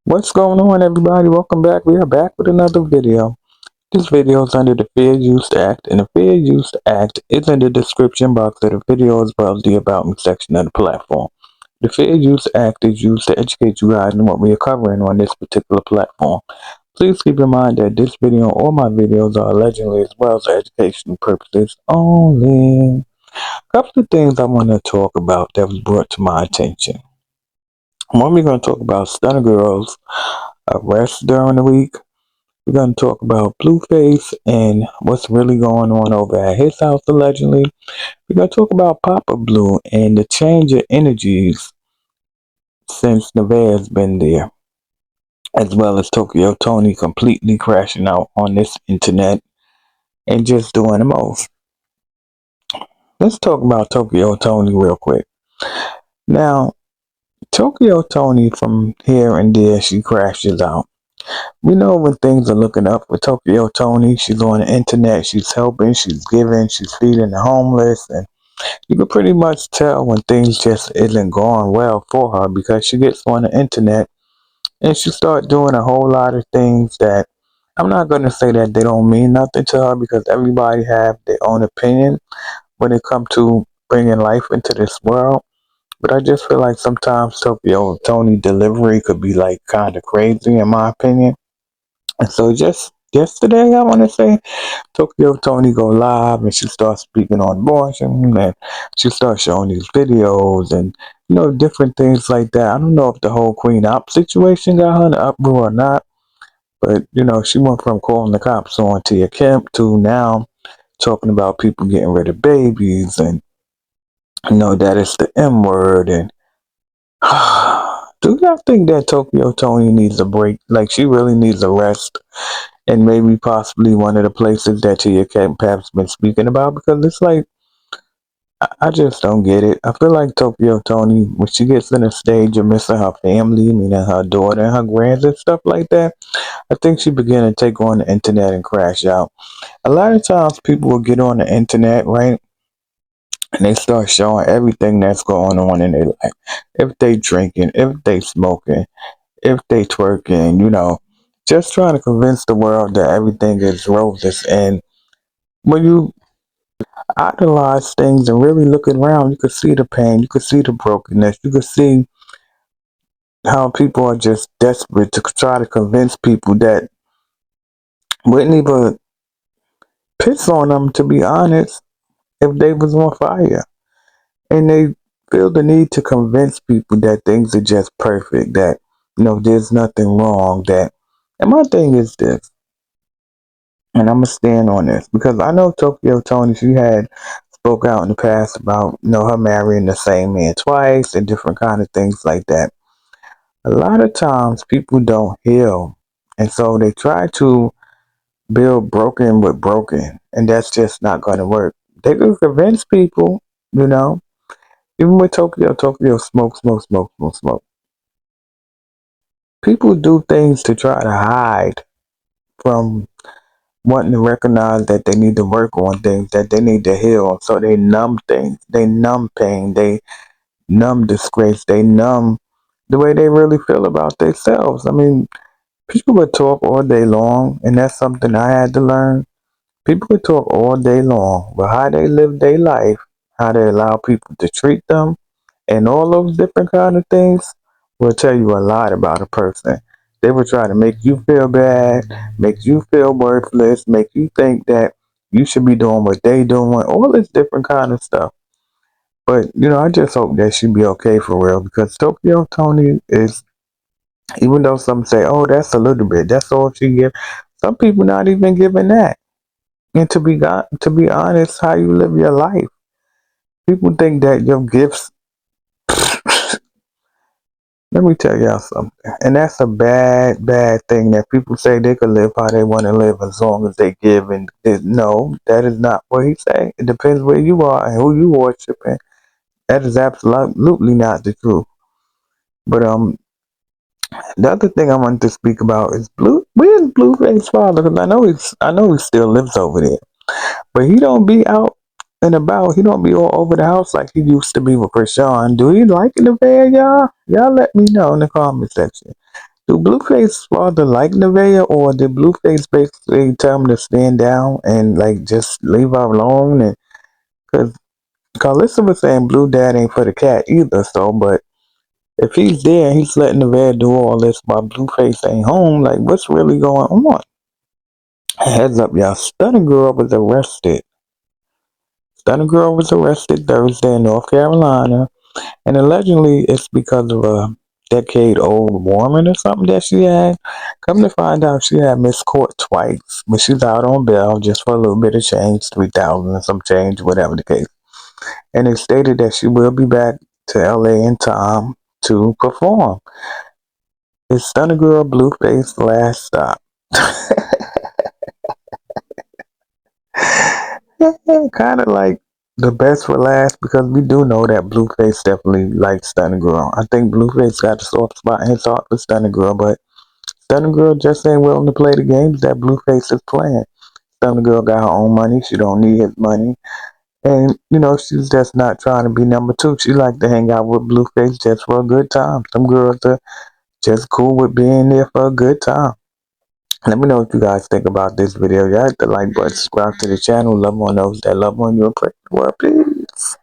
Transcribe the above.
What's going on, everybody? Welcome back. We are back with another video. This video is under the Fair Use Act, and the Fair Use Act is in the description box of the video as well as the About Me section of the platform. The Fair Use Act is used to educate you guys on what we are covering on this particular platform. Please keep in mind that this video and all my videos are allegedly as well as educational purposes only. A couple of things I want to talk about that was brought to my attention. One, we're going to talk about stunner girls arrests during the week. We're going to talk about Blueface and what's really going on over at his house allegedly. We're going to talk about Papa Blue and the change of energies since Nevaeh's been there, as well as Tokyo Toni completely crashing out on this internet and just doing the most. Let's talk about Tokyo Toni real quick. Now, Tokyo Toni, from here and there, she crashes out. We know when things are looking up for Tokyo Toni. She's on the internet, she's helping, she's giving, she's feeding the homeless, and you can pretty much tell when things just isn't going well for her because she gets on the internet and she starts doing a whole lot of things that I'm not going to say that they don't mean nothing to her, because everybody have their own opinion when it comes to bringing life into this world. But I just feel like sometimes Tokyo Toni delivery could be like kind of crazy in my opinion. And so just yesterday, I want to say, Tokyo Toni go live and she starts speaking on abortion and she starts showing these videos and, different things like that. I don't know if the whole Queen Op situation got her in an uproar or not, but, she went from calling the cops on Tia Kemp to now talking about people getting rid of babies and, that it's the M word. And do y'all think that Tokyo Toni needs a break? Like, she really needs a rest, and maybe possibly one of the places that Tia Kemp has been speaking about, because it's like, I just don't get it. I feel like Tokyo Toni, when she gets in a stage of missing her family, meaning her daughter and her grands and stuff like that, I think she began to take on the internet and crash out. A lot of times people will get on the internet, right? And they start showing everything that's going on in their life. If they drinking, if they smoking, if they twerking, just trying to convince the world that everything is roses. And when you idolize things and really look around, you could see the pain, you could see the brokenness, you could see how people are just desperate to try to convince people that wouldn't even piss on them, to be honest, if they was on fire. And they feel the need to convince people that things are just perfect, that, there's nothing wrong, that, and my thing is this, and I'm gonna stand on this because I know Tokyo Toni, she had spoke out in the past about, her marrying the same man twice and different kind of things like that. A lot of times people don't heal, and so they try to build broken with broken, and that's just not going to work. They can convince people, you know even with Tokyo smoke, smoke, smoke, smoke, smoke. People do things to try to hide from wanting to recognize that they need to work on things, that they need to heal. So they numb things, they numb pain, they numb disgrace, they numb the way they really feel about themselves. I mean, people would talk all day long, and that's something I had to learn. People could talk all day long, but how they live their life, how they allow people to treat them, and all those different kind of things will tell you a lot about a person. They will try to make you feel bad, make you feel worthless, make you think that you should be doing what they doing, all this different kind of stuff. But I just hope that she be okay for real, because Tokyo Toni is, even though some say, "Oh, that's a little bit, that's all she give," some people not even giving that. And to be honest, how you live your life, people think that your gifts. Let me tell y'all something, and that's a bad, bad thing, that people say they could live how they want to live as long as they give. And no, that is not what he say. It depends where you are and who you worshiping. That is absolutely not the truth. But the other thing I wanted to speak about is Where's Blueface father? Because I know he still lives over there, but he don't be out and about. He don't be all over the house like he used to be with Krishan. Do he like it there, y'all? Y'all let me know in the comment section. Do Blueface father like Nevaeh, or did Blueface basically tell him to stand down and like just leave her alone? And because Carlissa was saying Blue Dad ain't for the cat either. So, but if he's there, he's letting Nevaeh do all this while Blueface ain't home. Like, what's really going on? Heads up, y'all. Stunna Girl was arrested. Stunna Girl was arrested Thursday in North Carolina, and allegedly it's because of a decade-old warrant or something that she had. Come to find out, she had missed court twice, but she's out on bail just for a little bit of change, 3,000 and some change, whatever the case. And it stated that she will be back to LA in time to perform. It's Stunna Girl Blueface last stop. Kind of like the best for last, because we do know that Blueface definitely likes Stunna Girl. I think Blueface got a soft spot in his heart for Stunna Girl, but Stunna Girl just ain't willing to play the games that Blueface is playing. Stunna Girl got her own money. She don't need his money. And, you know, she's just not trying to be number two. She like to hang out with Blueface just for a good time. Some girls are just cool with being there for a good time. Let me know what you guys think about this video. Y'all hit the like button, subscribe to the channel, love on those that love on you, and pray for the world, please.